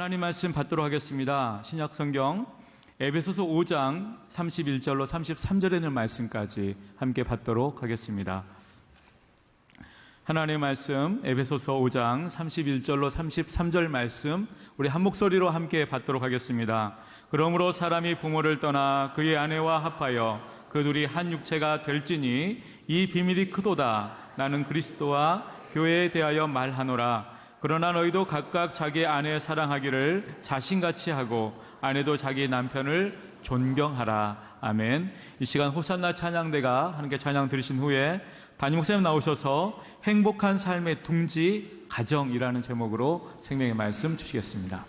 하나님 말씀 받도록 하겠습니다. 신약 성경 에베소서 5장 31절로 33절에 있는 말씀까지 함께 받도록 하겠습니다. 하나님의 말씀 에베소서 5장 31절로 33절 말씀 우리 한 목소리로 함께 받도록 하겠습니다. 그러므로 사람이 부모를 떠나 그의 아내와 합하여 그 둘이 한 육체가 될지니 이 비밀이 크도다. 나는 그리스도와 교회에 대하여 말하노라. 그러나 너희도 각각 자기 아내 사랑하기를 자신같이 하고 아내도 자기 남편을 존경하라. 아멘. 이 시간 호산나 찬양대가 함께 찬양 들으신 후에 담임 목사님 나오셔서 행복한 삶의 둥지 가정이라는 제목으로 생명의 말씀 주시겠습니다.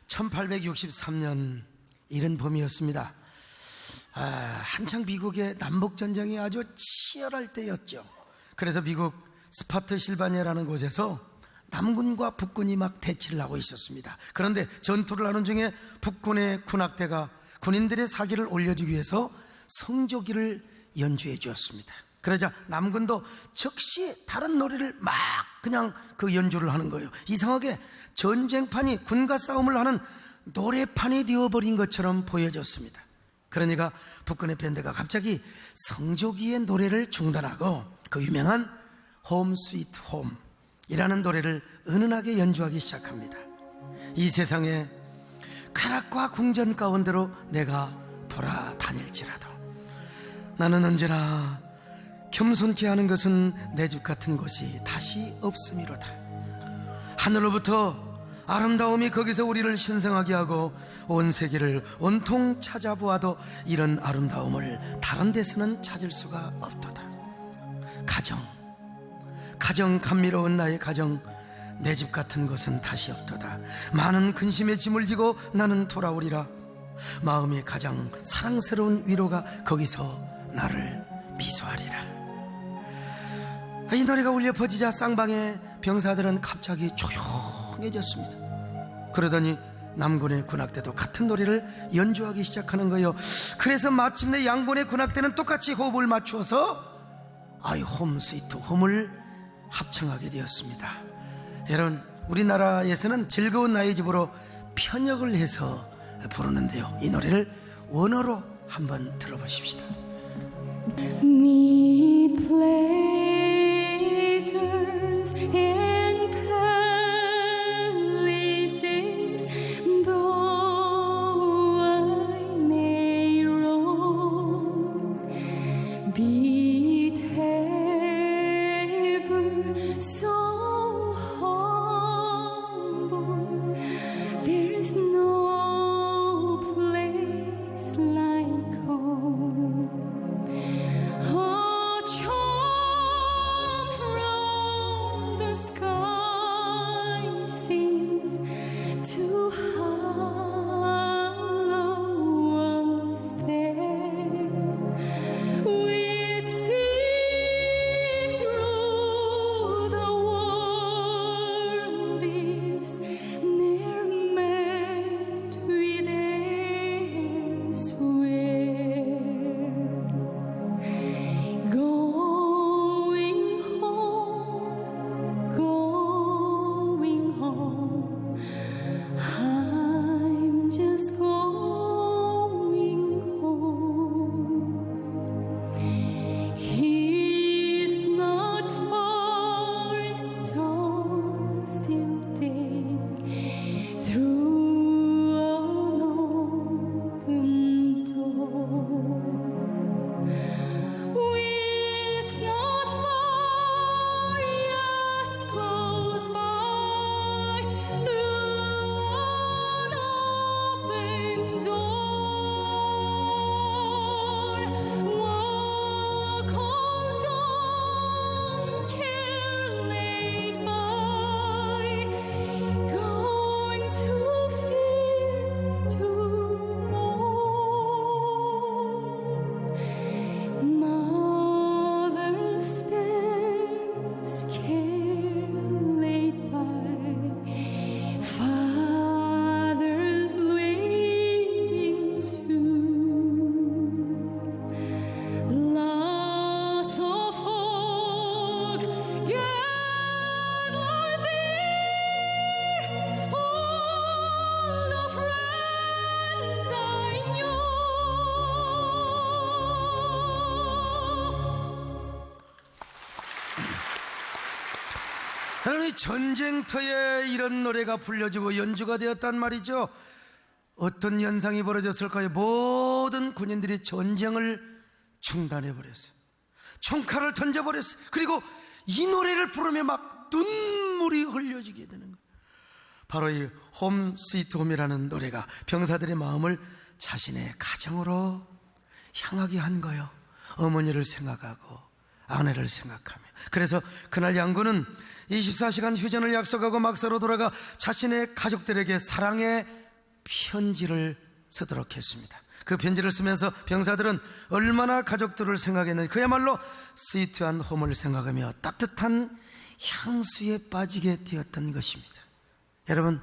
1863년 이른 봄이었습니다. 한창 미국의 남북전쟁이 아주 치열할 때였죠. 그래서 미국 스파트실바니아라는 곳에서 남군과 북군이 막 대치를 하고 있었습니다. 그런데 전투를 하는 중에 북군의 군악대가 군인들의 사기를 올려주기 위해서 성조기를 연주해 주었습니다. 그러자 남군도 즉시 다른 노래를 막 그냥 그 연주를 하는 거예요. 이상하게 전쟁판이 군과 싸움을 하는 노래판이 되어버린 것처럼 보여졌습니다. 그러니까 북군의 밴드가 갑자기 성조기의 노래를 중단하고 그 유명한 홈 스위트 홈이라는 노래를 은은하게 연주하기 시작합니다. 이 세상에 쾌락과 궁전 가운데로 내가 돌아다닐지라도 나는 언제나 겸손케 하는 것은 내 집 같은 곳이 다시 없음이로다. 하늘로부터 아름다움이 거기서 우리를 신성하게 하고 온 세계를 온통 찾아보아도 이런 아름다움을 다른 데서는 찾을 수가 없도다. 가정 감미로운 나의 가정, 내 집 같은 곳은 다시 없도다. 많은 근심의 짐을 지고 나는 돌아오리라. 마음의 가장 사랑스러운 위로가 거기서 나를 미소하리라. 이 노래가 울려 퍼지자 쌍방의 병사들은 갑자기 조용해졌습니다. 그러더니 남군의 군악대도 같은 노래를 연주하기 시작하는 거예요. 그래서 마침내 양군의 군악대는 똑같이 호흡을 맞추어서 아이 홈 스위트 홈을 합창하게 되었습니다. 여러분, 우리나라에서는 즐거운 나의 집으로 편역을 해서 부르는데요, 이 노래를 원어로 한번 들어보십시다. Meet pleasures and palaces, though I may roam, be it ever so humble, there is no place like home. A charm from the sky seems to hallow us there. We'd see through the world is ne'er met with elsewhere. Going home, I'm just going home. He's not far, so still take through an open door. It's not far, yes, close by, through an open door. Walk on down, care laid by, going to feast tomorrow. Mother stairs, care laid by, father's waiting too. Lots of folk gathered there, all the friends I knew. 여러분, 이 전쟁터에 이런 노래가 불려지고 연주가 되었단 말이죠. 어떤 현상이 벌어졌을까요? 모든 군인들이 전쟁을 중단해버렸어요. 총칼을 던져버렸어요. 그리고 이 노래를 부르며 막 눈물이 흘려지게 되는 거예요. 바로 이 홈 스위트 홈이라는 노래가 병사들의 마음을 자신의 가정으로 향하게 한 거예요. 어머니를 생각하고 아내를 생각하며. 그래서 그날 양군은 24시간 휴전을 약속하고 막사로 돌아가 자신의 가족들에게 사랑의 편지를 쓰도록 했습니다. 그 편지를 쓰면서 병사들은 얼마나 가족들을 생각했는지 그야말로 스위트한 홈을 생각하며 따뜻한 향수에 빠지게 되었던 것입니다. 여러분,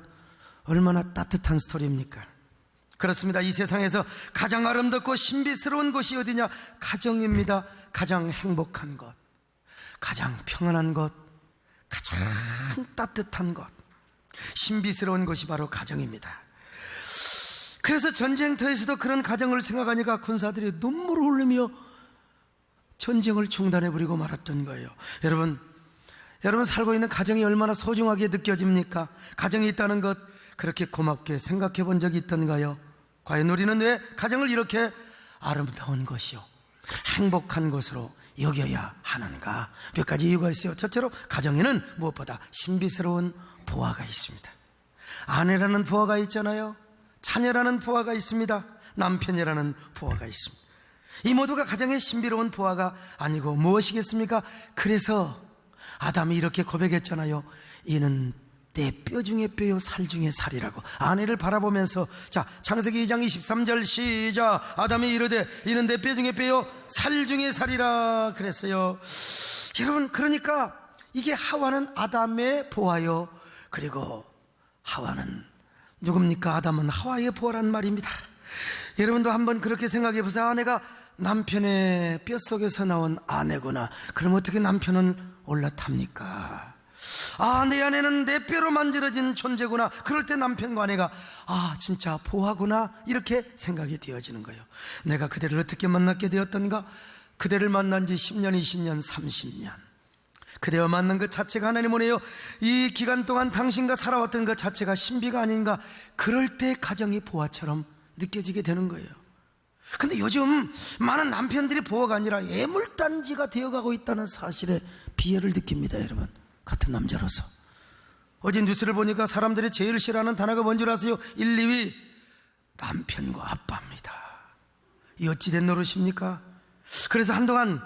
얼마나 따뜻한 스토리입니까? 그렇습니다. 이 세상에서 가장 아름답고 신비스러운 곳이 어디냐? 가정입니다. 가장 행복한 것, 가장 평안한 것, 가장 따뜻한 것, 신비스러운 것이 바로 가정입니다. 그래서 전쟁터에서도 그런 가정을 생각하니까 군사들이 눈물을 흘리며 전쟁을 중단해버리고 말았던 거예요. 여러분 살고 있는 가정이 얼마나 소중하게 느껴집니까? 가정이 있다는 것 그렇게 고맙게 생각해 본 적이 있던가요? 과연 우리는 왜 가정을 이렇게 아름다운 것이요, 행복한 것으로 여겨야 하는가? 몇 가지 이유가 있어요. 첫째로 가정에는 무엇보다 신비스러운 보화가 있습니다. 아내라는 보화가 있잖아요. 자녀라는 보화가 있습니다. 남편이라는 보화가 있습니다. 이 모두가 가정의 신비로운 보화가 아니고 무엇이겠습니까? 그래서 아담이 이렇게 고백했잖아요. 이는 내 뼈 중에 뼈요 살 중에 살이라고. 아내를 바라보면서, 자, 창세기 2장 23절 시작. 아담이 이르되 이는 내 뼈 중에 뼈요 살 중에 살이라 그랬어요. 여러분, 그러니까 이게 하와는 아담의 보화요, 그리고 하와는 누굽니까? 아담은 하와의 보화란 말입니다. 여러분도 한번 그렇게 생각해 보세요. 아내가 남편의 뼛속에서 나온 아내구나. 그럼 어떻게 남편은 올라탑니까? 아, 내 아내는 내 뼈로 만들어진 존재구나. 그럴 때 남편과 아내가 진짜 보화구나, 이렇게 생각이 되어지는 거예요. 내가 그대를 어떻게 만났게 되었던가? 그대를 만난 지 10년, 20년, 30년 그대와 만난 것 자체가 하나님 은혜요. 이 기간 동안 당신과 살아왔던 것 자체가 신비가 아닌가? 그럴 때 가정이 보화처럼 느껴지게 되는 거예요. 근데 요즘 많은 남편들이 보화가 아니라 애물단지가 되어가고 있다는 사실에 비애를 느낍니다. 여러분, 같은 남자로서. 어제 뉴스를 보니까 사람들이 제일 싫어하는 단어가 뭔 줄 아세요? 1, 2위 남편과 아빠입니다. 이 어찌된 노릇입니까? 그래서 한동안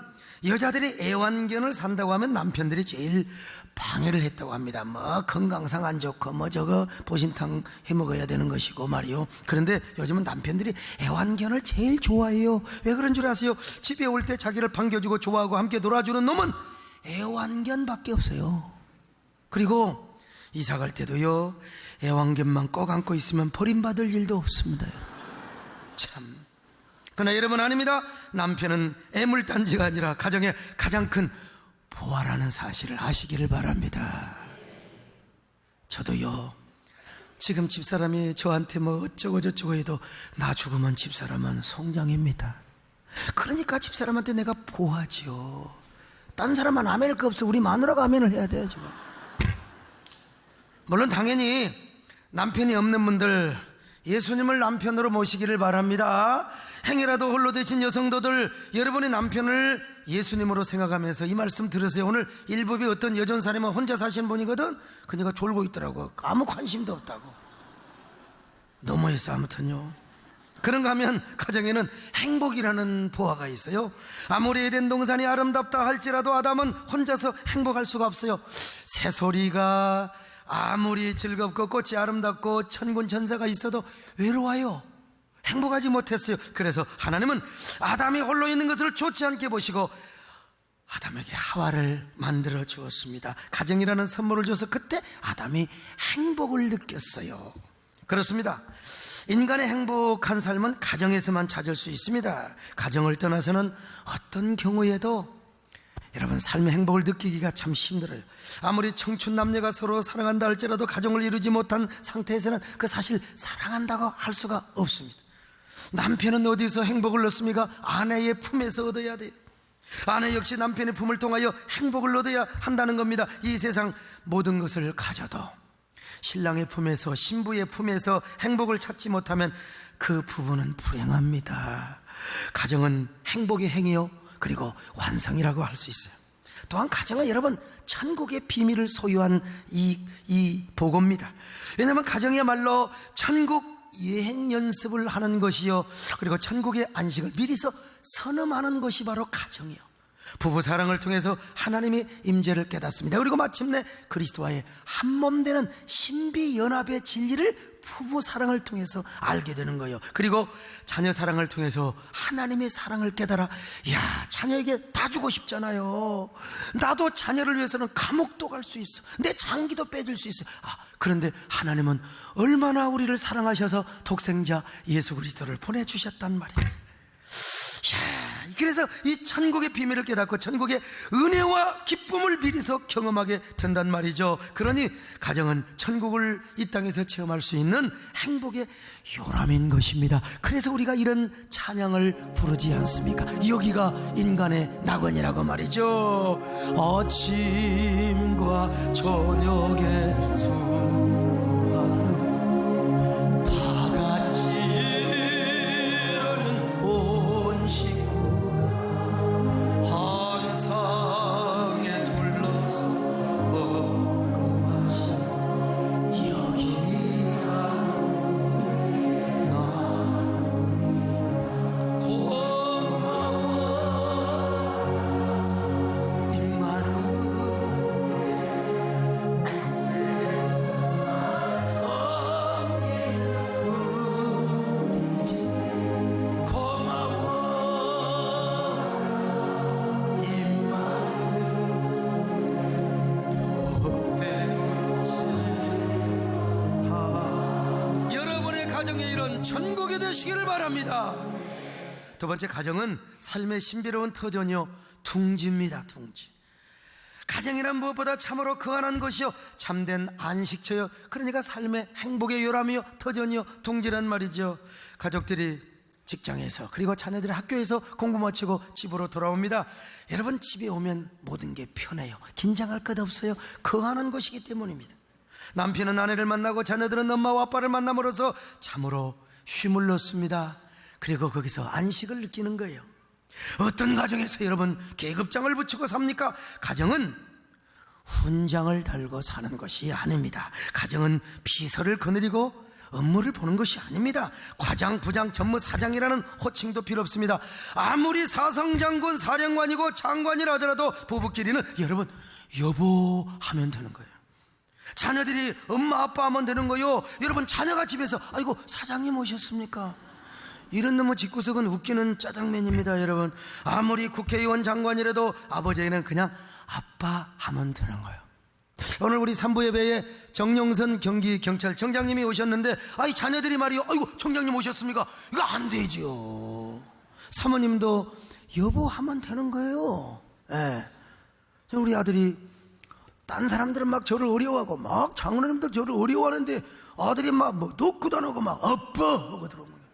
여자들이 애완견을 산다고 하면 남편들이 제일 방해를 했다고 합니다. 뭐 건강상 안 좋고 뭐 저거 보신탕 해먹어야 되는 것이고 말이요. 그런데 요즘은 남편들이 애완견을 제일 좋아해요. 왜 그런 줄 아세요? 집에 올 때 자기를 반겨주고 좋아하고 함께 놀아주는 놈은 애완견밖에 없어요. 그리고 이사 갈 때도요, 애완견만 꼭 안고 있으면 버림받을 일도 없습니다. 참. 그러나 여러분, 아닙니다. 남편은 애물단지가 아니라 가정의 가장 큰 보화라는 사실을 아시기를 바랍니다. 저도요, 지금 집사람이 저한테 뭐 어쩌고 저쩌고 해도 나 죽으면 집사람은 송장입니다. 그러니까 집사람한테 내가 보화지요. 딴 사람은 아멘할 거 없어. 우리 마누라가 아멘을 해야 돼요. 물론 당연히 남편이 없는 분들 예수님을 남편으로 모시기를 바랍니다. 행여라도 홀로 되신 여성도들, 여러분의 남편을 예수님으로 생각하면서 이 말씀 들으세요. 오늘 일부비 어떤 여전 사람은 혼자 사시는 분이거든. 그녀가 졸고 있더라고. 아무 관심도 없다고. 너무했어. 아무튼요, 그런가 하면 가정에는 행복이라는 보화가 있어요. 아무리 에덴 동산이 아름답다 할지라도 아담은 혼자서 행복할 수가 없어요. 새소리가 아무리 즐겁고 꽃이 아름답고 천군 천사가 있어도 외로워요. 행복하지 못했어요. 그래서 하나님은 아담이 홀로 있는 것을 좋지 않게 보시고 아담에게 하와를 만들어 주었습니다. 가정이라는 선물을 줘서 그때 아담이 행복을 느꼈어요. 그렇습니다. 인간의 행복한 삶은 가정에서만 찾을 수 있습니다. 가정을 떠나서는 어떤 경우에도 여러분, 삶의 행복을 느끼기가 참 힘들어요. 아무리 청춘 남녀가 서로 사랑한다 할지라도 가정을 이루지 못한 상태에서는 그 사실 사랑한다고 할 수가 없습니다. 남편은 어디서 행복을 얻습니까? 아내의 품에서 얻어야 돼요. 아내 역시 남편의 품을 통하여 행복을 얻어야 한다는 겁니다. 이 세상 모든 것을 가져도 신랑의 품에서, 신부의 품에서 행복을 찾지 못하면 그 부부는 불행합니다. 가정은 행복의 행위요, 그리고 완성이라고 할 수 있어요. 또한 가정은 여러분, 천국의 비밀을 소유한 이 보고입니다. 왜냐하면 가정이야말로 천국 여행 연습을 하는 것이요, 그리고 천국의 안식을 미리서 선음하는 것이 바로 가정이요. 부부 사랑을 통해서 하나님의 임재를 깨닫습니다. 그리고 마침내 그리스도와의 한몸 되는 신비 연합의 진리를 부부 사랑을 통해서 알게 되는 거예요. 그리고 자녀 사랑을 통해서 하나님의 사랑을 깨달아, 야, 자녀에게 다 주고 싶잖아요. 나도 자녀를 위해서는 감옥도 갈 수 있어. 내 장기도 빼줄 수 있어. 그런데 하나님은 얼마나 우리를 사랑하셔서 독생자 예수 그리스도를 보내주셨단 말이에요. 그래서 이 천국의 비밀을 깨닫고 천국의 은혜와 기쁨을 미리서 경험하게 된단 말이죠. 그러니 가정은 천국을 이 땅에서 체험할 수 있는 행복의 요람인 것입니다. 그래서 우리가 이런 찬양을 부르지 않습니까? 여기가 인간의 낙원이라고 말이죠. 아침과 저녁에 수고하는 다 같이 일하는 온 식구 한상에 둘러서 먹고 마시 여기가 나 고마워 임마누엘 성에 우리 집 고마워 여러분의 가정에 이런 천국이 되시기를 바랍니다. 두 번째, 가정은 삶의 신비로운 터전이요 둥지입니다. 둥지. 가정이란 무엇보다 참으로 거안한 것이요 참된 안식처요, 그러니까 삶의 행복의 요람이요 터전이요 둥지란 말이죠. 가족들이 직장에서 그리고 자녀들이 학교에서 공부 마치고 집으로 돌아옵니다. 여러분, 집에 오면 모든 게 편해요. 긴장할 것 없어요. 거안한 것이기 때문입니다. 남편은 아내를 만나고 자녀들은 엄마와 아빠를 만남으로써 참으로 쉼을 넣습니다. 그리고 거기서 안식을 느끼는 거예요. 어떤 가정에서 여러분 계급장을 붙이고 삽니까? 가정은 훈장을 달고 사는 것이 아닙니다. 가정은 비서를 거느리고 업무를 보는 것이 아닙니다. 과장, 부장, 전무, 사장이라는 호칭도 필요 없습니다. 아무리 사성장군, 사령관이고 장관이라 하더라도 부부끼리는 여러분 여보 하면 되는 거예요. 자녀들이 엄마 아빠 하면 되는 거요. 여러분, 자녀가 집에서 아이고 사장님 오셨습니까? 이런 너무 집구석은 웃기는 짜장면입니다. 여러분, 아무리 국회의원 장관이라도 아버지에게는 그냥 아빠 하면 되는 거예요. 오늘 우리 3부 예배에 정영선 경기경찰청장님이 오셨는데, 아이 자녀들이 말이요, 아이고 청장님 오셨습니까? 이거 안 되지요. 사모님도 여보 하면 되는 거예요. 예. 우리 아들이 딴 사람들은 막 저를 어려워하고 막 장로님들 저를 어려워하는데 아들이 막 뭐 놓고도 안 하고 막 아빠 하고 들어오는 거예요.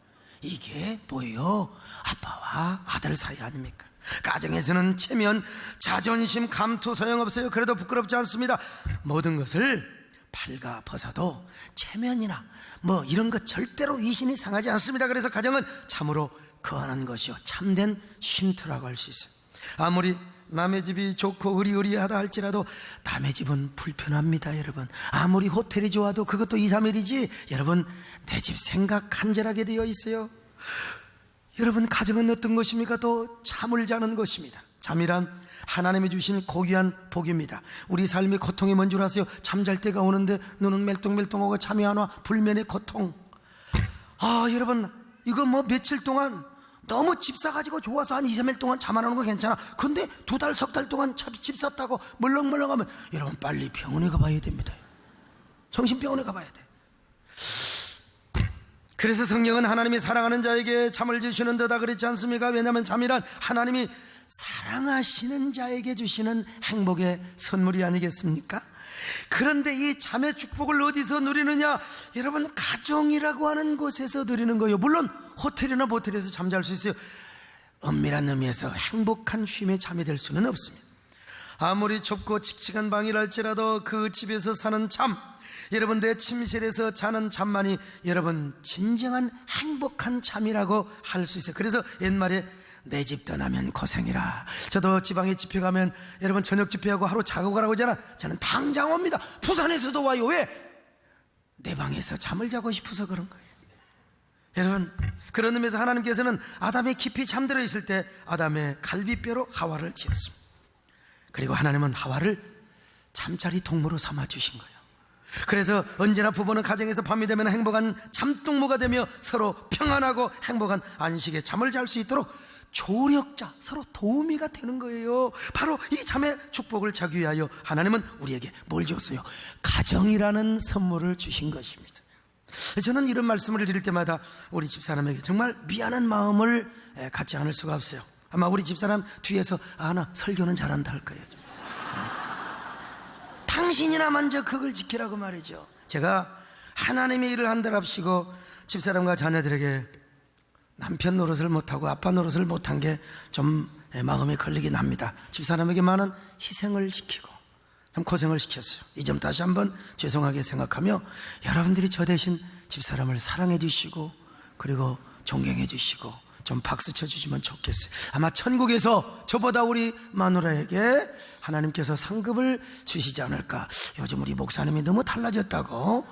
이게 뭐예요? 아빠와 아들 사이 아닙니까? 가정에서는 체면, 자존심, 감투 소용없어요. 그래도 부끄럽지 않습니다. 모든 것을 발가 벗어도 체면이나 뭐 이런 것 절대로 위신이 상하지 않습니다. 그래서 가정은 참으로 거안한 것이요 참된 쉼터라고 할 수 있어요. 아무리 남의 집이 좋고 의리의리하다 할지라도 남의 집은 불편합니다. 여러분, 아무리 호텔이 좋아도 그것도 2, 3일이지 여러분 내 집 생각 간절하게 되어 있어요. 여러분, 가정은 어떤 것입니까? 또 잠을 자는 것입니다. 잠이란 하나님이 주신 고귀한 복입니다. 우리 삶이 고통이 뭔 줄 아세요? 잠잘 때가 오는데 눈은 멜똥멜똥하고 잠이 안 와. 불면의 고통. 여러분, 이거 뭐 며칠 동안 너무 집 사가지고 좋아서 한 2, 3일 동안 잠 안 오는 거 괜찮아. 근데 2달, 석 달 동안 집 샀다고 멀렁멀렁하면 여러분 빨리 병원에 가봐야 됩니다. 정신병원에 가봐야 돼. 그래서 성경은 하나님이 사랑하는 자에게 잠을 주시는 데다 그랬지 않습니까? 왜냐하면 잠이란 하나님이 사랑하시는 자에게 주시는 행복의 선물이 아니겠습니까? 그런데 이 잠의 축복을 어디서 누리느냐? 여러분, 가정이라고 하는 곳에서 누리는 거예요. 물론 호텔이나 모텔에서 잠잘 수 있어요. 엄밀한 의미에서 행복한 쉼의 잠이 될 수는 없습니다. 아무리 좁고 칙칙한 방이랄지라도 그 집에서 사는 잠, 여러분 내 침실에서 자는 잠만이 여러분 진정한 행복한 잠이라고 할 수 있어요. 그래서 옛말에 내 집 떠나면 고생이라. 저도 지방에 집회 가면 여러분 저녁 집회하고 하루 자고 가라고 하잖아. 저는 당장 옵니다. 부산에서도 와요. 왜? 내 방에서 잠을 자고 싶어서 그런 거예요. 여러분, 그런 의미에서 하나님께서는 아담이 깊이 잠들어 있을 때 아담의 갈비뼈로 하와를 지었습니다. 그리고 하나님은 하와를 잠자리 동무로 삼아 주신 거예요. 그래서 언제나 부부는 가정에서 밤이 되면 행복한 잠동무가 되며 서로 평안하고 행복한 안식의 잠을 잘 수 있도록 조력자, 서로 도우미가 되는 거예요. 바로 이 잠의 축복을 자기 위하여 하나님은 우리에게 뭘 줬어요? 가정이라는 선물을 주신 것입니다. 저는 이런 말씀을 드릴 때마다 우리 집사람에게 정말 미안한 마음을 갖지 않을 수가 없어요. 아마 우리 집사람 뒤에서 나 설교는 잘한다 할 거예요. 당신이나 먼저 그걸 지키라고 말이죠. 제가 하나님의 일을 한다랍시고 집사람과 자녀들에게 남편 노릇을 못하고 아빠 노릇을 못한 게 좀 마음에 걸리긴 합니다. 집사람에게 많은 희생을 시키고 참 고생을 시켰어요. 이 점 다시 한번 죄송하게 생각하며 여러분들이 저 대신 집사람을 사랑해 주시고 그리고 존경해 주시고 좀 박수 쳐주시면 좋겠어요. 아마 천국에서 저보다 우리 마누라에게 하나님께서 상급을 주시지 않을까. 요즘 우리 목사님이 너무 달라졌다고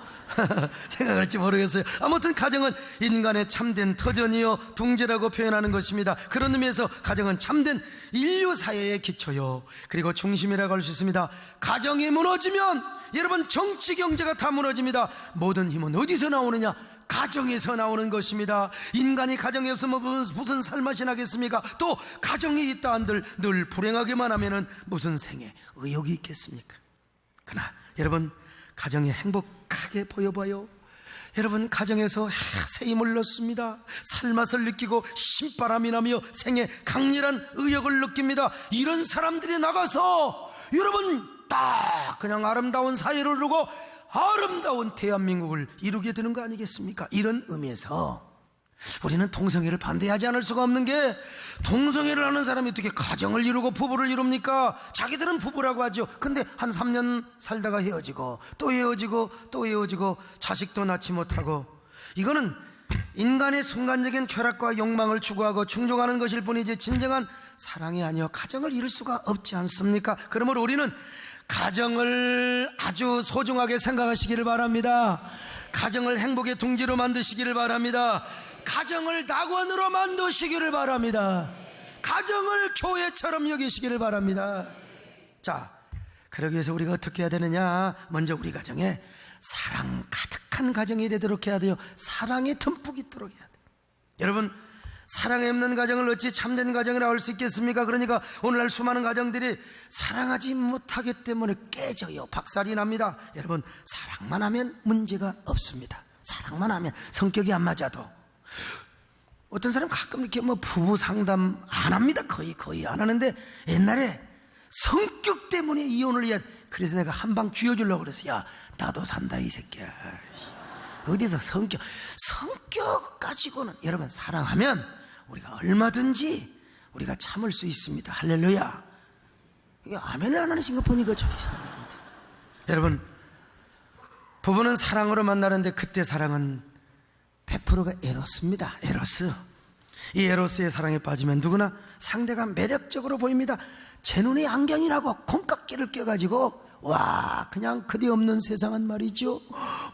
생각할지 모르겠어요. 아무튼 가정은 인간의 참된 터전이요 둥지라고 표현하는 것입니다. 그런 의미에서 가정은 참된 인류 사회의 기초요 그리고 중심이라고 할 수 있습니다. 가정이 무너지면 여러분 정치 경제가 다 무너집니다. 모든 힘은 어디서 나오느냐? 가정에서 나오는 것입니다. 인간이 가정이 없으면 무슨 살맛이 나겠습니까? 또 가정이 있다 한들 늘 불행하게만 하면은 무슨 생에 의욕이 있겠습니까? 그러나 여러분 가정이 행복하게 보여봐요. 여러분 가정에서 새이 물렀습니다. 살맛을 느끼고 신바람이 나며 생에 강렬한 의욕을 느낍니다. 이런 사람들이 나가서 여러분 딱 그냥 아름다운 사회를 이루고 아름다운 대한민국을 이루게 되는 거 아니겠습니까? 이런 의미에서 우리는 동성애를 반대하지 않을 수가 없는 게 동성애를 하는 사람이 어떻게 가정을 이루고 부부를 이룹니까? 자기들은 부부라고 하죠. 근데 한 3년 살다가 헤어지고 또 헤어지고 또 헤어지고 자식도 낳지 못하고 이거는 인간의 순간적인 쾌락과 욕망을 추구하고 충족하는 것일 뿐이지 진정한 사랑이 아니여 가정을 이룰 수가 없지 않습니까? 그러므로 우리는 가정을 아주 소중하게 생각하시기를 바랍니다. 가정을 행복의 둥지로 만드시기를 바랍니다. 가정을 낙원으로 만드시기를 바랍니다. 가정을 교회처럼 여기시기를 바랍니다. 자, 그러기 위해서 우리가 어떻게 해야 되느냐? 먼저 우리 가정에 사랑 가득한 가정이 되도록 해야 돼요. 사랑이 듬뿍 있도록 해야 돼요. 여러분 사랑이 없는 가정을 어찌 참된 가정이라고 할 수 있겠습니까? 그러니까 오늘날 수많은 가정들이 사랑하지 못하기 때문에 깨져요. 박살이 납니다. 여러분 사랑만 하면 문제가 없습니다. 사랑만 하면 성격이 안 맞아도 어떤 사람 가끔 이렇게 뭐 부부 상담 안 합니다. 거의 안 하는데 옛날에 성격 때문에 이혼을 해야 그래서 내가 한 방 쥐어주려고 그랬어. 야 나도 산다 이 새끼야. 어디서 성격 가지고는 여러분 사랑하면 우리가 얼마든지 우리가 참을 수 있습니다. 할렐루야. 이게 아멘을 안 하시는 거 보니까 좀 이상합니다. 여러분 부부는 사랑으로 만나는데 그때 사랑은 100%가 에로스입니다. 에로스. 이 에로스의 사랑에 빠지면 누구나 상대가 매력적으로 보입니다. 제 눈에 안경이라고 콩깍기를 껴가지고 와 그냥 그대 없는 세상은 말이죠.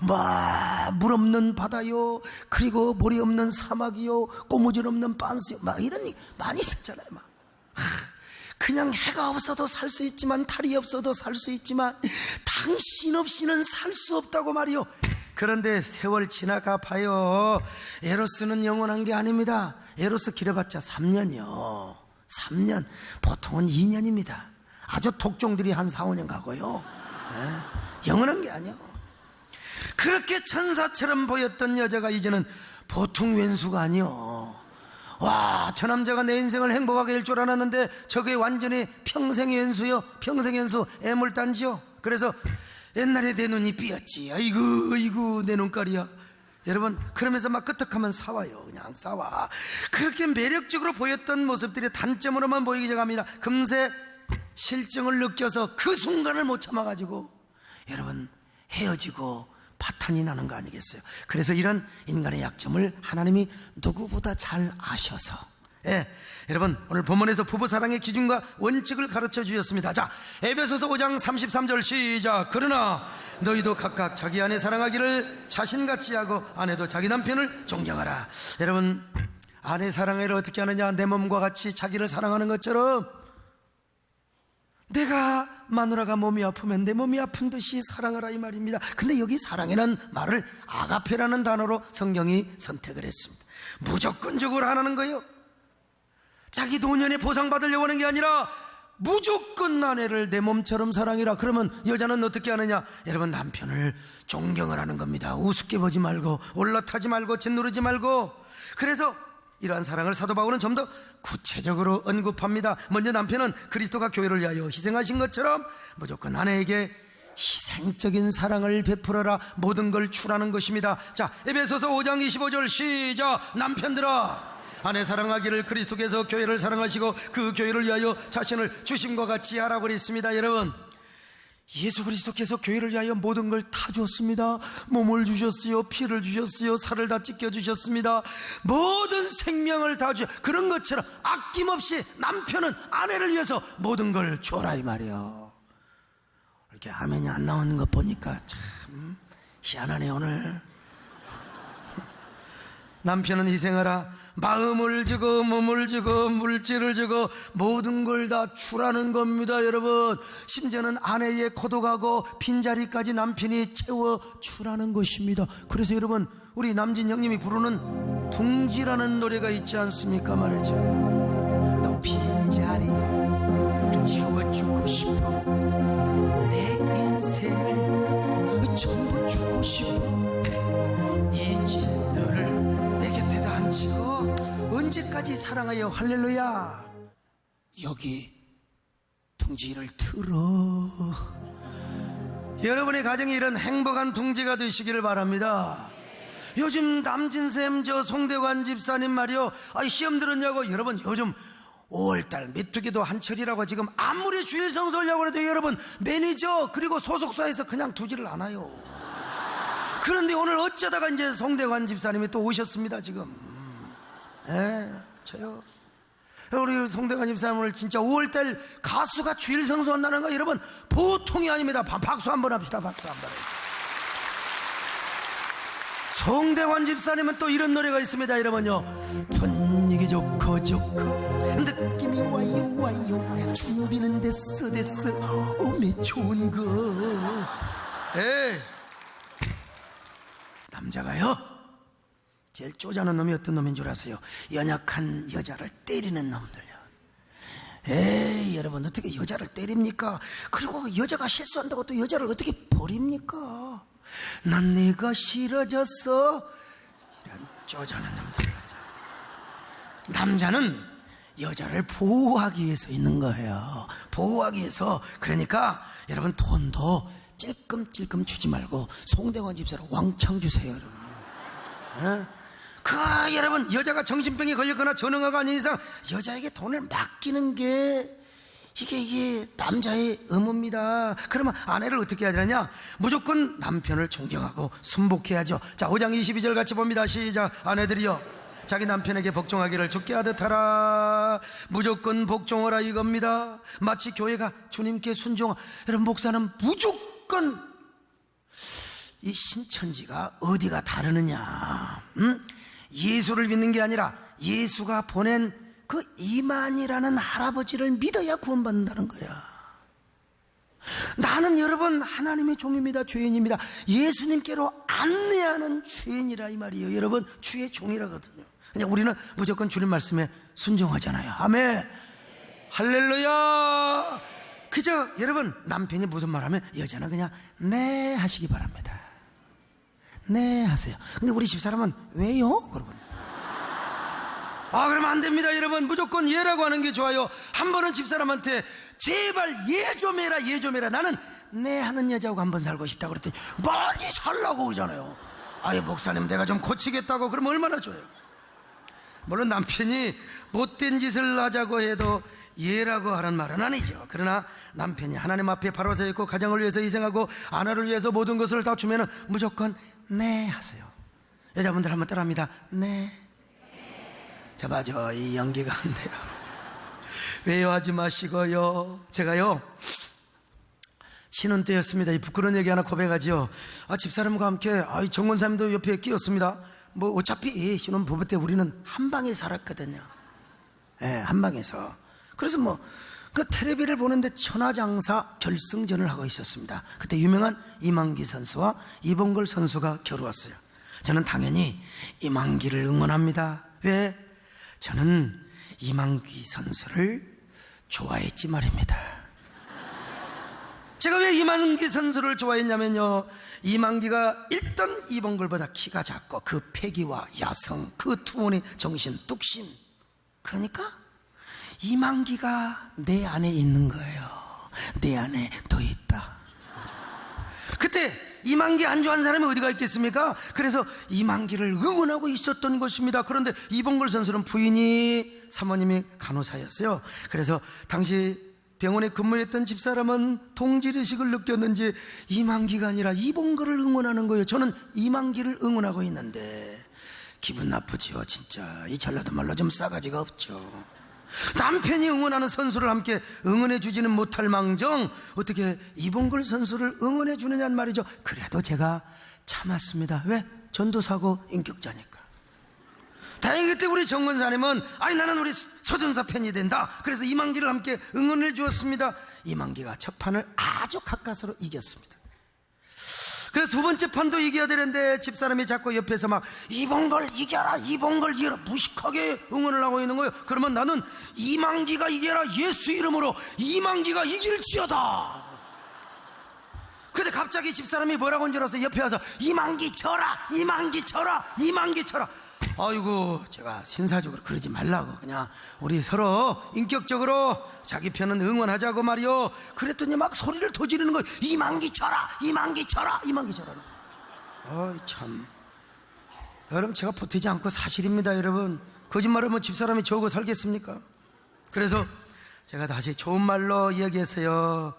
막 물 없는 바다요. 그리고 모래 없는 사막이요. 고무줄 없는 빤스요. 막 이런 얘기 많이 있었잖아요. 막 그냥 해가 없어도 살 수 있지만 달이 없어도 살 수 있지만 당신 없이는 살 수 없다고 말이요. 그런데 세월 지나가 봐요. 에로스는 영원한 게 아닙니다. 에로스 길어봤자 3년이요 3년 보통은 2년입니다 아주 독종들이 한 4, 5년 가고요. 영원한 게 아니요. 그렇게 천사처럼 보였던 여자가 이제는 보통 왼수가 아니요. 와, 저 남자가 내 인생을 행복하게 할 줄 알았는데 저게 완전히 평생의 왼수요. 평생의 왼수 애물단지요. 그래서 옛날에 내 눈이 삐었지. 아이고 내 눈깔이야. 여러분 그러면서 막 끄떡하면 싸워요. 그냥 싸워. 그렇게 매력적으로 보였던 모습들이 단점으로만 보이기 시작합니다. 금세 실증을 느껴서 그 순간을 못 참아가지고 여러분 헤어지고 파탄이 나는 거 아니겠어요? 그래서 이런 인간의 약점을 하나님이 누구보다 잘 아셔서 여러분 오늘 본문에서 부부사랑의 기준과 원칙을 가르쳐 주셨습니다. 자, 에베소서 5장 33절 시작. 그러나 너희도 각각 자기 아내 사랑하기를 자신같이 하고 아내도 자기 남편을 존경하라. 여러분 아내 사랑을 어떻게 하느냐? 내 몸과 같이 자기를 사랑하는 것처럼 내가 마누라가 몸이 아프면 내 몸이 아픈 듯이 사랑하라 이 말입니다. 근데 여기 사랑이라는 말을 아가페라는 단어로 성경이 선택을 했습니다. 무조건적으로 하라는 거예요. 자기 노년에 보상받으려고 하는 게 아니라 무조건 아내를 내 몸처럼 사랑해라. 그러면 여자는 어떻게 하느냐? 여러분, 남편을 존경을 하는 겁니다. 우습게 보지 말고, 올라타지 말고, 짓누르지 말고. 그래서 이러한 사랑을 사도 바울은 좀 더 구체적으로 언급합니다. 먼저 남편은 그리스도가 교회를 위하여 희생하신 것처럼 무조건 아내에게 희생적인 사랑을 베풀어라. 모든 걸 추라는 것입니다. 자, 에베소서 5장 25절 시작. 남편들아, 아내 사랑하기를 그리스도께서 교회를 사랑하시고 그 교회를 위하여 자신을 주심과 같이 하라고 그랬습니다. 여러분, 예수 그리스도께서 교회를 위하여 모든 걸 다 주었습니다. 몸을 주셨어요. 피를 주셨어요. 살을 다 찢겨주셨습니다. 모든 생명을 다 주셨어요. 그런 것처럼 아낌없이 남편은 아내를 위해서 모든 걸 줘라 이 말이에요. 이렇게 아멘이 안 나오는 것 보니까 참 희한하네 오늘. 남편은 희생하라. 마음을 주고 몸을 주고 물질을 주고 모든 걸 다 주라는 겁니다. 여러분, 심지어는 아내의 고독하고 빈자리까지 남편이 채워주라는 것입니다. 그래서 여러분, 우리 남진 형님이 부르는 둥지라는 노래가 있지 않습니까 말이죠. 너 빈자리 채워주고 싶어. 내 인생을 전부 주고 싶어. 이제 너를 내 곁에다 앉히고 언제까지 사랑하여. 할렐루야. 여기 둥지를 틀어. 여러분의 가정이 이런 행복한 둥지가 되시기를 바랍니다. 요즘 남진쌤 저 송대관 집사님 말이요, 시험 들었냐고. 여러분, 요즘 5월달 메뚜기도 한철이라고 지금 아무리 주일 성수하려고 해도 여러분 매니저 그리고 소속사에서 그냥 두지를 않아요. 그런데 오늘 어쩌다가 이제 송대관 집사님이 또 오셨습니다 지금. 저요. 우리 송대관 집사님을 진짜 5월달 가수가 주일 성수한다는 거 여러분 보통이 아닙니다. 박수 한번 합시다. 박수 한번. 송대관 집사님은 또 이런 노래가 있습니다 여러분요. 분위기 좋고 느낌이 와요 준비는 됐어 오메 좋은 거. 남자가요 제일 쪼잔한 놈이 어떤 놈인 줄 아세요? 연약한 여자를 때리는 놈들요. 여러분, 어떻게 여자를 때립니까? 그리고 여자가 실수한다고 또 여자를 어떻게 버립니까? 난 내가 싫어졌어. 이런 쪼잔한 놈들. 남자는 여자를 보호하기 위해서 있는 거예요. 보호하기 위해서. 그러니까 여러분, 돈도 찔끔찔끔 주지 말고 송대관 집사로 왕창 주세요 여러분. 여러분, 여자가 정신병에 걸렸거나 전응아가 아닌 이상 여자에게 돈을 맡기는 게 이게 남자의 의무입니다. 그러면 아내를 어떻게 해야 되느냐? 무조건 남편을 존경하고 순복해야죠. 자, 5장 22절 같이 봅니다. 시작. 아내들이여 자기 남편에게 복종하기를 주께 하듯 하라. 무조건 복종하라 이겁니다. 마치 교회가 주님께 순종하. 여러분, 목사는 무조건 이 신천지가 어디가 다르느냐? 예수를 믿는 게 아니라 예수가 보낸 그 이만이라는 할아버지를 믿어야 구원받는다는 거야. 나는 여러분 하나님의 종입니다. 죄인입니다. 예수님께로 안내하는 죄인이라 이 말이에요. 여러분, 주의 종이라거든요. 그냥 우리는 무조건 주님 말씀에 순종하잖아요. 아멘. 할렐루야. 그저 여러분, 남편이 무슨 말하면 여자는 그냥 네 하시기 바랍니다. 네 하세요. 근데 우리 집사람은 왜요? 그러고 그러면 안 됩니다 여러분. 무조건 예라고 하는 게 좋아요. 한 번은 집사람한테 제발 예 좀 해라 예 좀 해라. 나는 네 하는 여자하고 한번 살고 싶다 그랬더니 많이 살라고 그러잖아요. 목사님 내가 좀 고치겠다고. 그러면 얼마나 좋아요. 물론 남편이 못된 짓을 하자고 해도 예라고 하는 말은 아니죠. 그러나 남편이 하나님 앞에 바로 서 있고 가정을 위해서 희생하고 아내를 위해서 모든 것을 다 주면은 무조건 네 하세요. 여자분들 한번 따라합니다. 네. 자, 맞아. 이 연기가 안 돼요. 왜요 하지 마시고요. 제가요 신혼 때였습니다. 이 부끄러운 얘기 하나 고백하지요. 집사람과 함께 정권사님도 옆에 끼었습니다. 뭐 어차피 신혼 부부 때 우리는 한 방에 살았거든요. 한 방에서. 그래서 그 텔레비를 보는데 천하장사 결승전을 하고 있었습니다. 그때 유명한 이만기 선수와 이봉걸 선수가 겨루었어요. 저는 당연히 이만기를 응원합니다. 왜? 저는 이만기 선수를 좋아했지 말입니다. 제가 왜 이만기 선수를 좋아했냐면요, 이만기가 일단 이봉걸보다 키가 작고 그 패기와 야성, 그 투혼의 정신, 뚝심, 그러니까 이만기가 내 안에 있는 거예요. 내 안에 더 있다. 그때 이만기 안 좋아하는 사람이 어디가 있겠습니까? 그래서 이만기를 응원하고 있었던 것입니다. 그런데 이봉걸 선수는 부인이 사모님이 간호사였어요. 그래서 당시 병원에 근무했던 집사람은 동질의식을 느꼈는지 이만기가 아니라 이봉걸을 응원하는 거예요. 저는 이만기를 응원하고 있는데 기분 나쁘지요. 진짜 이 전라도 말로 좀 싸가지가 없죠. 남편이 응원하는 선수를 함께 응원해 주지는 못할 망정 어떻게 이봉걸 선수를 응원해 주느냐는 말이죠. 그래도 제가 참았습니다. 왜? 전도사고 인격자니까. 다행히 그때 우리 정권사님은 아니 나는 우리 서준사 팬이 된다. 그래서 이만기를 함께 응원해 주었습니다. 이만기가 첫 판을 아주 가까스로 이겼습니다. 그래서 두 번째 판도 이겨야 되는데 집사람이 자꾸 옆에서 막 이봉걸 이겨라, 이봉걸 이겨라 무식하게 응원을 하고 있는 거예요. 그러면 나는 이만기가 이겨라, 예수 이름으로 이만기가 이길지어다. 근데 갑자기 집사람이 뭐라고 한줄 알아서 옆에 와서 이만기 쳐라, 이만기 쳐라, 이만기 쳐라. 아이고, 제가 신사적으로 그러지 말라고 그냥 우리 서로 인격적으로 자기 편은 응원하자고 말이요. 그랬더니 막 소리를 더 지르는 거예요. 이만기 쳐라, 이만기 쳐라, 이만기 쳐라. 어이 참, 여러분 제가 보태지 않고 사실입니다. 여러분 거짓말하면 집사람이 저하고 살겠습니까? 그래서 제가 다시 좋은 말로 이야기했어요.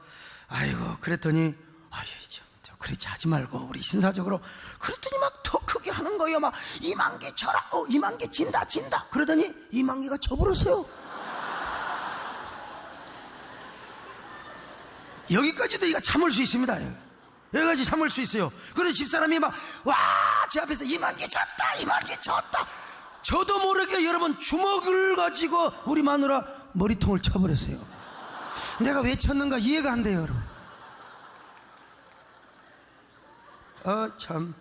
아이고, 그랬더니 아유 저 그렇지 하지 말고 우리 신사적으로. 그랬더니 막 더 크게 하는 거예요. 막 이만기 쳐라, 이만기 진다 진다. 그러더니 이만기가 져버렸어요. 여기까지도 이가 참을 수 있습니다. 여기까지 참을 수 있어요. 그래서 집사람이 막 와 제 앞에서 이만기 졌다, 이만기 졌다. 저도 모르게 여러분 주먹을 가지고 우리 마누라 머리통을 쳐버렸어요. 내가 왜 쳤는가 이해가 안 돼요, 여러분. 참,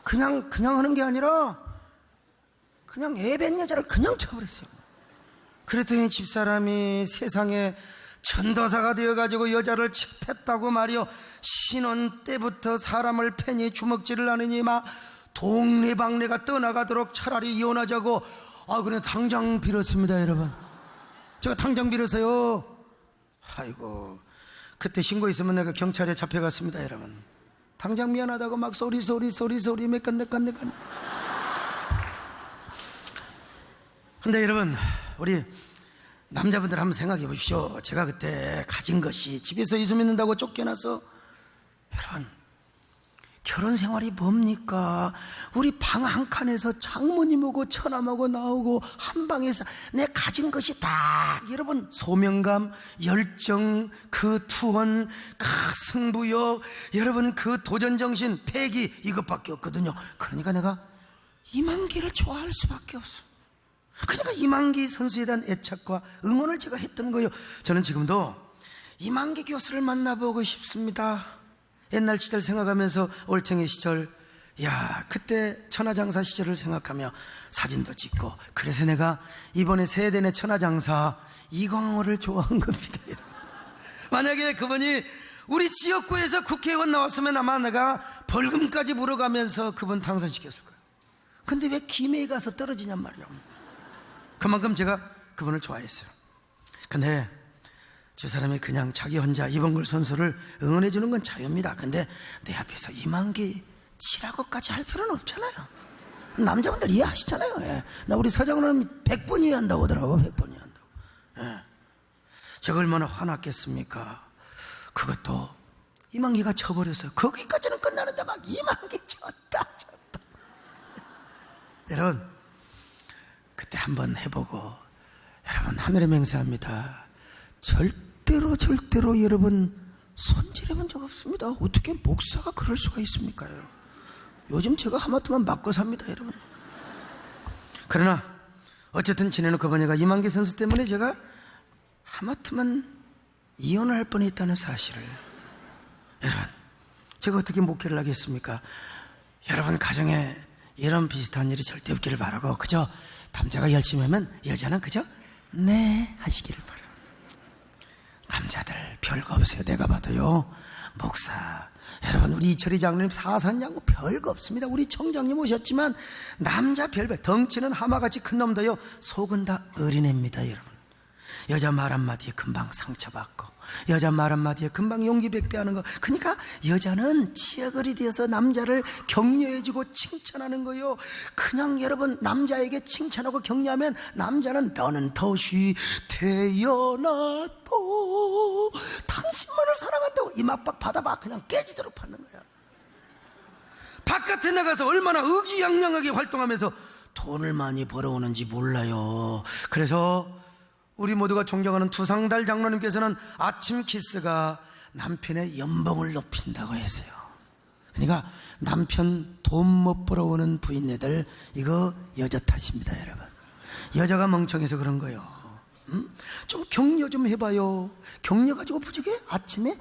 그냥 하는 게 아니라 그냥 애밴 여자를 그냥 쳐버렸어요. 그랬더니 집사람이 세상에 전도사가 되어가지고 여자를 칩했다고 말이요. 신혼 때부터 사람을 패니 주먹질을 하느니 막 동네방네가 떠나가도록 차라리 이혼하자고. 그래 당장 빌었습니다, 여러분. 제가 당장 빌었어요. 아이고, 그때 신고했으면 내가 경찰에 잡혀갔습니다, 여러분. 당장 미안하다고 막 소리 몇건 근데 여러분, 우리 남자분들 한번 생각해 보십시오. 제가 그때 가진 것이 집에서 이수 믿는다고 쫓겨나서, 여러분 결혼 생활이 뭡니까? 우리 방 한 칸에서 장모님하고 처남하고 나오고 한 방에서 내 가진 것이 다, 여러분 소명감, 열정, 그 투혼, 그 승부욕, 여러분 그 도전정신, 패기, 이것밖에 없거든요. 그러니까 내가 이만기를 좋아할 수밖에 없어. 그러니까 이만기 선수에 대한 애착과 응원을 제가 했던 거예요. 저는 지금도 이만기 교수를 만나보고 싶습니다. 옛날 시절 생각하면서 올챙이 시절, 야 그때 천하장사 시절을 생각하며 사진도 찍고, 그래서 내가 이번에 세대내 천하장사 이광호를 좋아한 겁니다. 만약에 그분이 우리 지역구에서 국회의원 나왔으면 아마 내가 벌금까지 물어가면서 그분 당선시켰을 거예요. 근데 왜 김해에 가서 떨어지냔 말이야. 그만큼 제가 그분을 좋아했어요. 근데 저 사람이 그냥 자기 혼자 이봉걸 선수를 응원해 주는 건 자유입니다. 근데 내 앞에서 이만기 치라고까지 할 필요는 없잖아요. 남자분들 이해하시잖아요. 예. 나 우리 서장훈은 100번 이해한다고 하더라고. 100번 이해한다고. 예. 제가 얼마나 화났겠습니까? 그것도 이만기가 쳐버렸어요. 거기까지는 끝나는데 막 이만기 쳤다. 여러분 그때 한번 해보고, 여러분 하늘에 맹세합니다. 절대로 여러분 손질해본 적 없습니다. 어떻게 목사가 그럴 수가 있습니까? 여러분. 요즘 제가 하마터면 맞고 삽니다, 여러분. 그러나 어쨌든 지내놓고 보니까 이만기 선수 때문에 제가 하마터면 이혼을 할 뻔했다는 사실을. 여러분, 제가 어떻게 목회를 하겠습니까? 여러분 가정에 이런 비슷한 일이 절대 없기를 바라고, 그저 남자가 열심히 하면 여자는 그저 네 하시기를 바라요. 남자들 별거 없어요. 내가 봐도요. 목사, 여러분 우리 이철희 장로님, 사산장로 별거 없습니다. 우리 청장님 오셨지만 남자 별별, 덩치는 하마같이 큰 놈도요 속은 다 어린애입니다. 여러분, 여자 말 한마디에 금방 상처받고, 여자 말 한마디에 금방 용기 백배하는 거. 그러니까 여자는 치어걸이 되어서 남자를 격려해주고 칭찬하는 거요. 그냥 여러분 남자에게 칭찬하고 격려하면 남자는 너는 덫이 태어나도 당신만을 사랑한다고 이맛박 받아봐 그냥 깨지도록 받는 거야. 바깥에 나가서 얼마나 의기양양하게 활동하면서 돈을 많이 벌어오는지 몰라요. 그래서 우리 모두가 존경하는 두상달 장로님께서는 아침 키스가 남편의 연봉을 높인다고 했어요. 그러니까 남편 돈 못 벌어오는 부인네들, 이거 여자 탓입니다. 여러분, 여자가 멍청해서 그런 거예요. 좀 격려 좀 해봐요. 격려 가지고 부족해? 아침에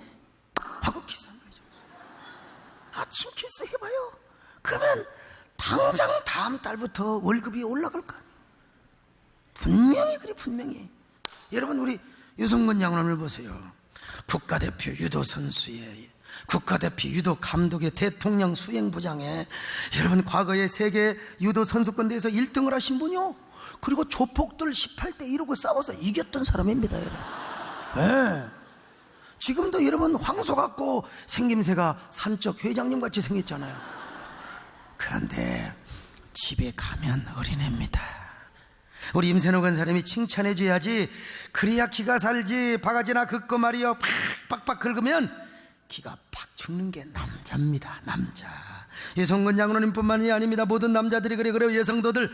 하고 키스하는 거죠. 아침 키스 해봐요. 그러면 당장 다음 달부터 월급이 올라갈 거 아니에요. 분명히 그래, 분명히. 여러분, 우리 유성근 양론을 보세요. 국가대표 유도 선수에, 국가대표 유도 감독의, 대통령 수행부장에, 여러분 과거에 세계 유도 선수권대회에서 1등을 하신 분이요. 그리고 조폭들 18대 1하고 싸워서 이겼던 사람입니다. 여러분. 네. 지금도 여러분 황소 같고 생김새가 산적 회장님 같이 생겼잖아요. 그런데 집에 가면 어린애입니다. 우리 임선호 권사님이 칭찬해줘야지. 그래야 기가 살지. 바가지나 긁고 말이요 팍팍 긁으면 기가 팍 죽는 게 남자입니다. 남자. 유성근 장로님뿐만이 아닙니다. 모든 남자들이 그래요. 여성도들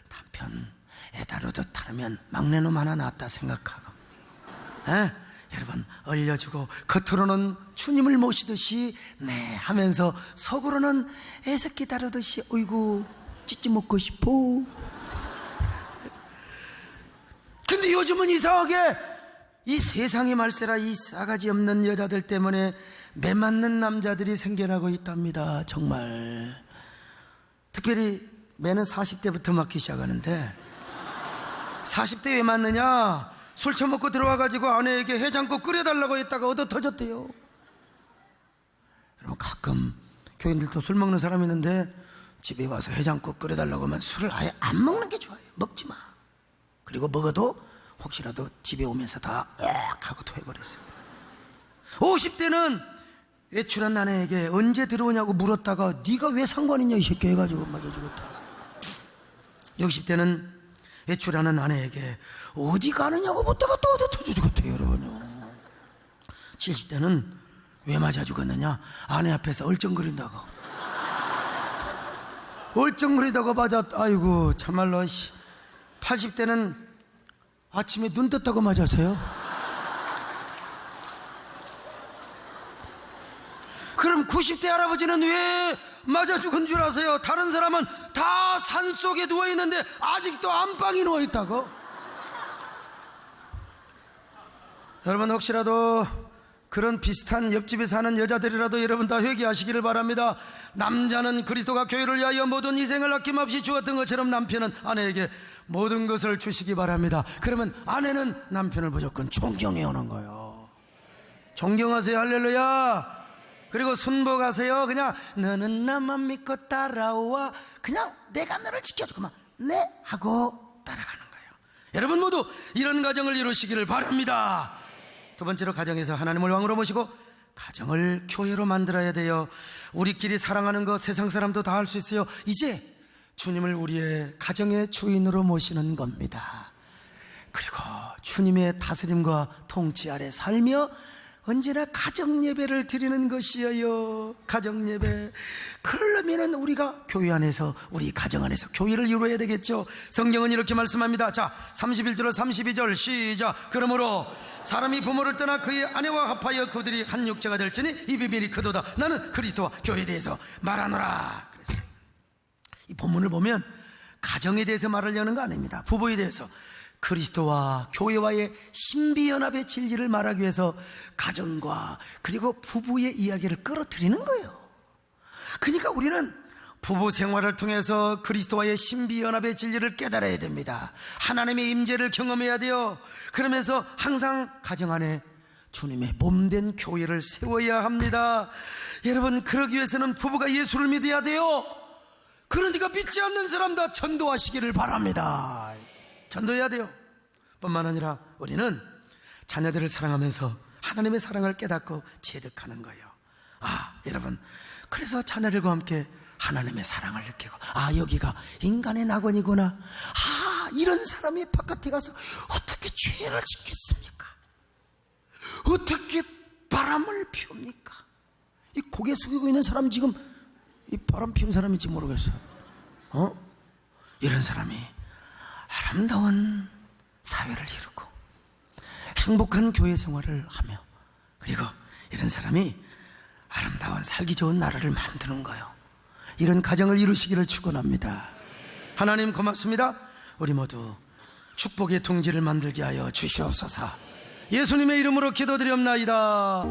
남편 애다루듯 하면 막내놈 하나 낳았다 생각하고, 여러분 얼려주고 겉으로는 주님을 모시듯이 네 하면서 속으로는 애새끼 다루듯이 어이구 찌찌 먹고 싶어. 근데 요즘은 이상하게 이 세상의 말세라 이 싸가지 없는 여자들 때문에 매 맞는 남자들이 생겨나고 있답니다. 정말. 특별히 매는 40대부터 맞기 시작하는데, 40대 왜 맞느냐? 술 처먹고 들어와가지고 아내에게 해장국 끓여달라고 했다가 얻어 터졌대요. 여러분, 가끔 교인들도 술 먹는 사람이 있는데 집에 와서 해장국 끓여달라고 하면 술을 아예 안 먹는 게 좋아요. 먹지 마. 그리고 먹어도 혹시라도 집에 오면서 다 하고 토해버렸어요. 50대는 외출한 아내에게 언제 들어오냐고 물었다가 네가 왜 상관있냐 이 새끼 해가지고 맞아 죽었다. 60대는 외출하는 아내에게 어디 가느냐고 묻다가 또 어디 터져 죽었대요. 여러분요. 70대는 왜 맞아 죽었느냐? 아내 앞에서 얼쩡거린다고. 얼쩡거리다가 맞아. 아이고 참말로. 80대는 아침에 눈 떴다고 맞았어요. 그럼 90대 할아버지는 왜 맞아 죽은 줄 아세요? 다른 사람은 다 산속에 누워있는데 아직도 안방에 누워있다고. 여러분, 혹시라도 그런 비슷한 옆집에 사는 여자들이라도 여러분 다 회개하시기를 바랍니다. 남자는 그리스도가 교회를 위하여 모든 희생을 아낌없이 주었던 것처럼 남편은 아내에게 모든 것을 주시기 바랍니다. 그러면 아내는 남편을 무조건 존경해 오는 거예요. 존경하세요. 할렐루야. 그리고 순복하세요. 그냥 너는 나만 믿고 따라와. 그냥 내가 너를 지켜줘. 그만 네 하고 따라가는 거예요. 여러분 모두 이런 가정을 이루시기를 바랍니다. 두 번째로, 가정에서 하나님을 왕으로 모시고 가정을 교회로 만들어야 돼요. 우리끼리 사랑하는 거 세상 사람도 다 할 수 있어요. 이제 주님을 우리의 가정의 주인으로 모시는 겁니다. 그리고 주님의 다스림과 통치 아래 살며 언제나 가정 예배를 드리는 것이에요. 가정 예배. 그러려면 우리가 교회 안에서, 우리 가정 안에서 교회를 이루어야 되겠죠. 성경은 이렇게 말씀합니다. 자, 31절로 32절 시작. 그러므로 사람이 부모를 떠나 그의 아내와 합하여 그들이 한 육체가 될지니 이 비밀이 크도다. 나는 그리스도와 교회에 대해서 말하노라 그랬어요. 이 본문을 보면 가정에 대해서 말하려는 거 아닙니다. 부부에 대해서. 그리스도와 교회와의 신비연합의 진리를 말하기 위해서 가정과 그리고 부부의 이야기를 끌어들이는 거예요. 그러니까 우리는 부부 생활을 통해서 그리스도와의 신비연합의 진리를 깨달아야 됩니다. 하나님의 임재를 경험해야 돼요. 그러면서 항상 가정 안에 주님의 몸된 교회를 세워야 합니다. 여러분, 그러기 위해서는 부부가 예수를 믿어야 돼요. 그러니까 믿지 않는 사람 다 전도하시기를 바랍니다. 전도해야 돼요. 뿐만 아니라 우리는 자녀들을 사랑하면서 하나님의 사랑을 깨닫고 체득하는 거예요. 여러분, 그래서 자녀들과 함께 하나님의 사랑을 느끼고, 여기가 인간의 낙원이구나. 이런 사람이 바깥에 가서 어떻게 죄를 짓겠습니까? 어떻게 바람을 피웁니까? 이 고개 숙이고 있는 사람 지금 이 바람 피운 사람인지 모르겠어요. 이런 사람이 아름다운 사회를 이루고 행복한 교회 생활을 하며, 그리고 이런 사람이 아름다운 살기 좋은 나라를 만드는 거예요. 이런 가정을 이루시기를 축원합니다. 하나님 고맙습니다. 우리 모두 축복의 통지를 만들게 하여 주시옵소서. 예수님의 이름으로 기도드리옵나이다.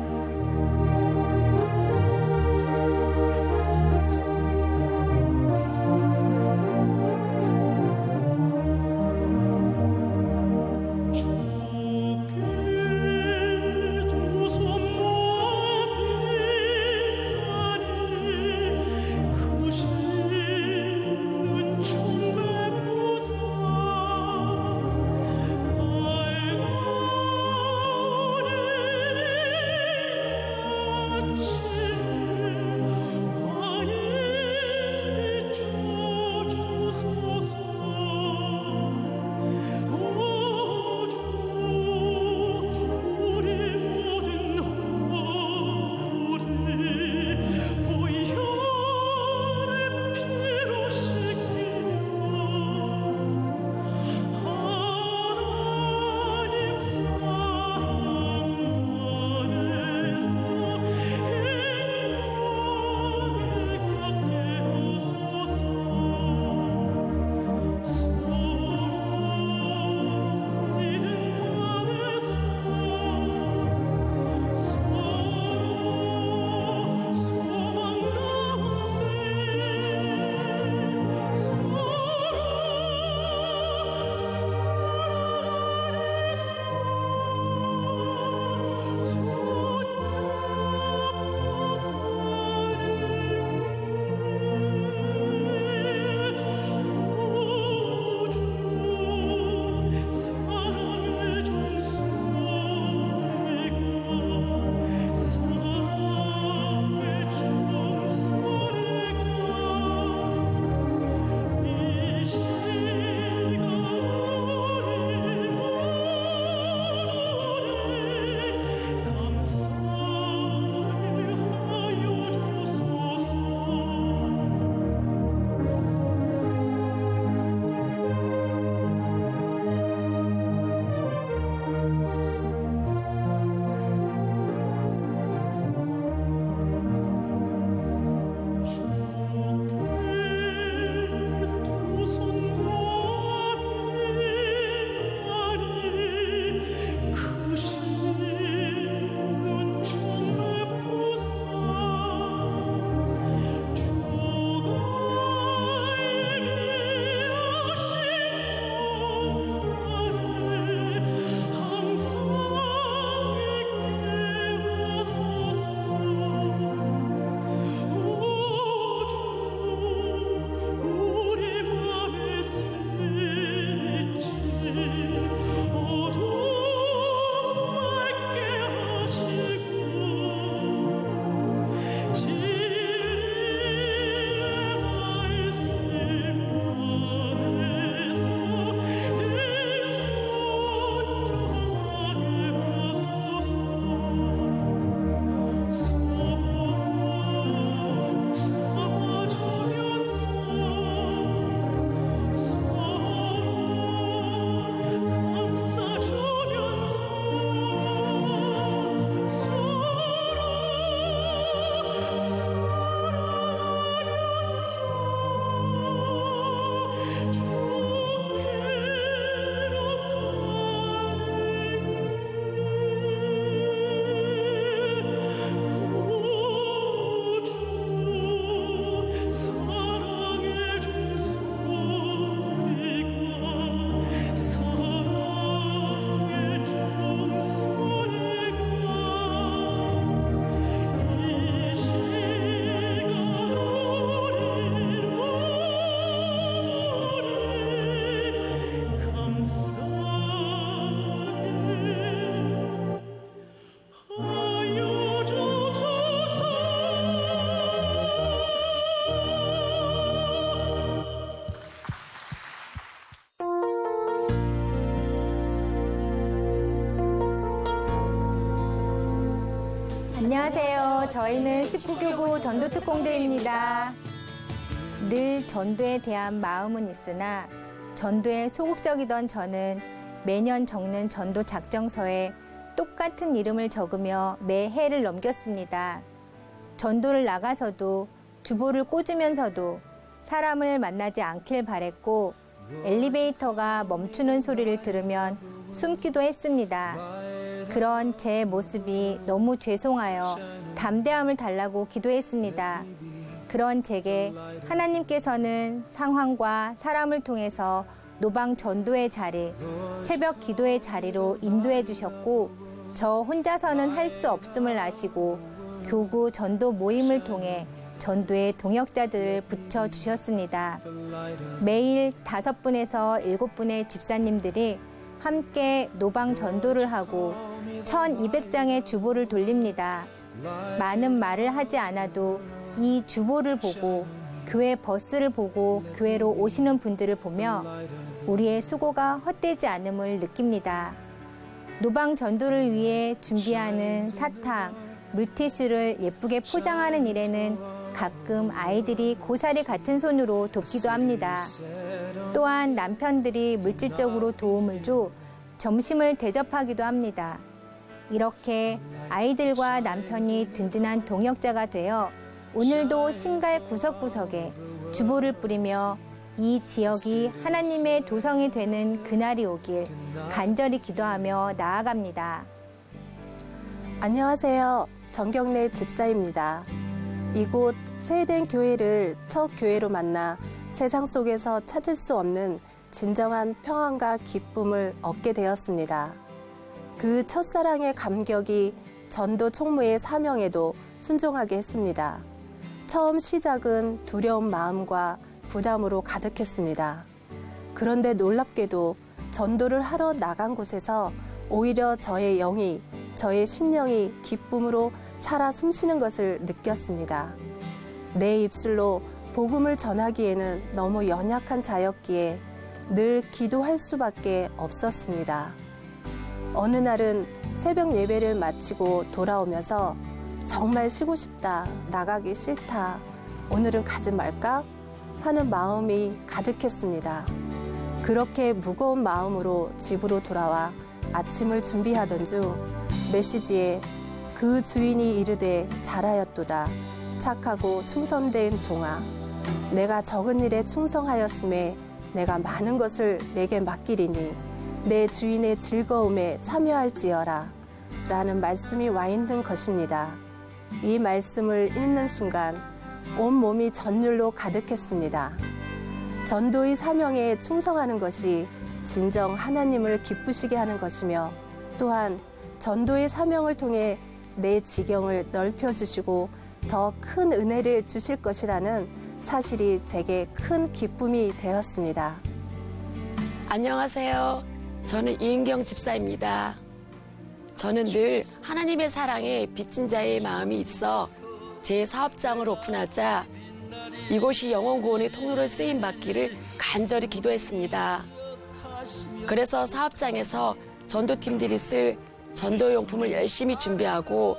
안녕하세요. 저희는 19교구 전도특공대입니다. 늘 전도에 대한 마음은 있으나 전도에 소극적이던 저는 매년 적는 전도 작정서에 똑같은 이름을 적으며 매 해를 넘겼습니다. 전도를 나가서도 주보를 꽂으면서도 사람을 만나지 않길 바랬고 엘리베이터가 멈추는 소리를 들으면 숨기도 했습니다. 그런 제 모습이 너무 죄송하여 담대함을 달라고 기도했습니다. 그런 제게 하나님께서는 상황과 사람을 통해서 노방 전도의 자리, 새벽 기도의 자리로 인도해 주셨고 저 혼자서는 할 수 없음을 아시고 교구 전도 모임을 통해 전도의 동역자들을 붙여주셨습니다. 매일 5분에서 7분의 집사님들이 함께 노방 전도를 하고 1200장의 주보를 돌립니다. 많은 말을 하지 않아도 이 주보를 보고 교회 버스를 보고 교회로 오시는 분들을 보며 우리의 수고가 헛되지 않음을 느낍니다. 노방 전도를 위해 준비하는 사탕, 물티슈를 예쁘게 포장하는 일에는 가끔 아이들이 고사리 같은 손으로 돕기도 합니다. 또한 남편들이 물질적으로 도움을 줘 점심을 대접하기도 합니다. 이렇게 아이들과 남편이 든든한 동역자가 되어 오늘도 신갈 구석구석에 주보를 뿌리며 이 지역이 하나님의 도성이 되는 그날이 오길 간절히 기도하며 나아갑니다. 안녕하세요. 정경래 집사입니다. 이곳 세eden 교회를 첫 교회로 만나 세상 속에서 찾을 수 없는 진정한 평안과 기쁨을 얻게 되었습니다. 그 첫사랑의 감격이 전도 총무의 사명에도 순종하게 했습니다. 처음 시작은 두려운 마음과 부담으로 가득했습니다. 그런데 놀랍게도 전도를 하러 나간 곳에서 오히려 저의 영이, 저의 심령이 기쁨으로 살아 숨쉬는 것을 느꼈습니다. 내 입술로 복음을 전하기에는 너무 연약한 자였기에 늘 기도할 수밖에 없었습니다. 어느 날은 새벽 예배를 마치고 돌아오면서 정말 쉬고 싶다, 나가기 싫다, 오늘은 가지 말까? 하는 마음이 가득했습니다. 그렇게 무거운 마음으로 집으로 돌아와 아침을 준비하던 중 메시지에 그 주인이 이르되 잘하였도다. 착하고 충성된 종아. 내가 적은 일에 충성하였음에 내가 많은 것을 내게 맡기리니 내 주인의 즐거움에 참여할지어라. 라는 말씀이 와 있는 것입니다. 이 말씀을 읽는 순간 온몸이 전율로 가득했습니다. 전도의 사명에 충성하는 것이 진정 하나님을 기쁘시게 하는 것이며 또한 전도의 사명을 통해 내 지경을 넓혀주시고 더 큰 은혜를 주실 것이라는 사실이 제게 큰 기쁨이 되었습니다. 안녕하세요. 저는 이은경 집사입니다. 저는 늘 하나님의 사랑에 빚진 자의 마음이 있어 제 사업장을 오픈하자 이곳이 영혼 구원의 통로로 쓰임 받기를 간절히 기도했습니다. 그래서 사업장에서 전도팀들이 쓸 전도용품을 열심히 준비하고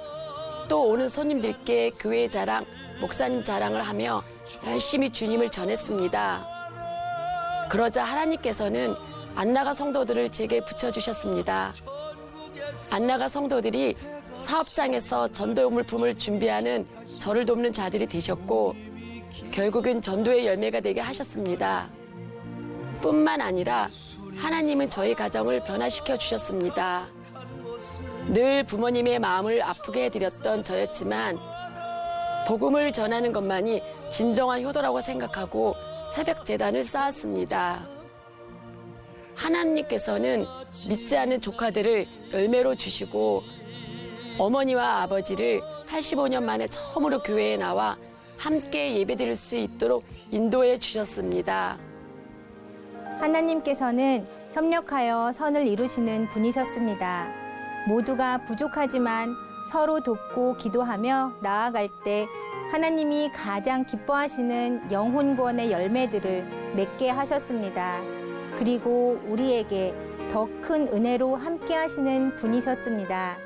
또 오는 손님들께 교회 자랑, 목사님 자랑을 하며 열심히 주님을 전했습니다. 그러자 하나님께서는 안나가 성도들을 제게 붙여주셨습니다. 안나가 성도들이 사업장에서 전도용물품을 준비하는 저를 돕는 자들이 되셨고 결국은 전도의 열매가 되게 하셨습니다. 뿐만 아니라 하나님은 저희 가정을 변화시켜 주셨습니다. 늘 부모님의 마음을 아프게 해드렸던 저였지만 복음을 전하는 것만이 진정한 효도라고 생각하고 새벽 제단을 쌓았습니다. 하나님께서는 믿지 않는 조카들을 열매로 주시고 어머니와 아버지를 85년 만에 처음으로 교회에 나와 함께 예배드릴 수 있도록 인도해 주셨습니다. 하나님께서는 협력하여 선을 이루시는 분이셨습니다. 모두가 부족하지만 서로 돕고 기도하며 나아갈 때 하나님이 가장 기뻐하시는 영혼 구원의 열매들을 맺게 하셨습니다. 그리고 우리에게 더 큰 은혜로 함께 하시는 분이셨습니다.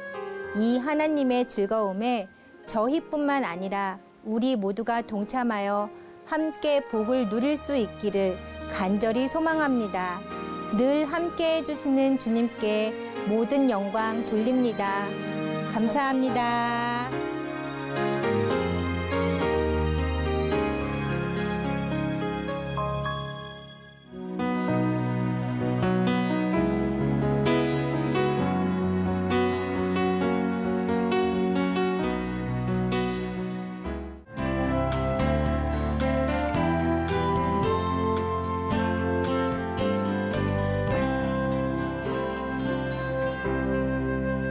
이 하나님의 즐거움에 저희뿐만 아니라 우리 모두가 동참하여 함께 복을 누릴 수 있기를 간절히 소망합니다. 늘 함께 해주시는 주님께 모든 영광 돌립니다. 감사합니다.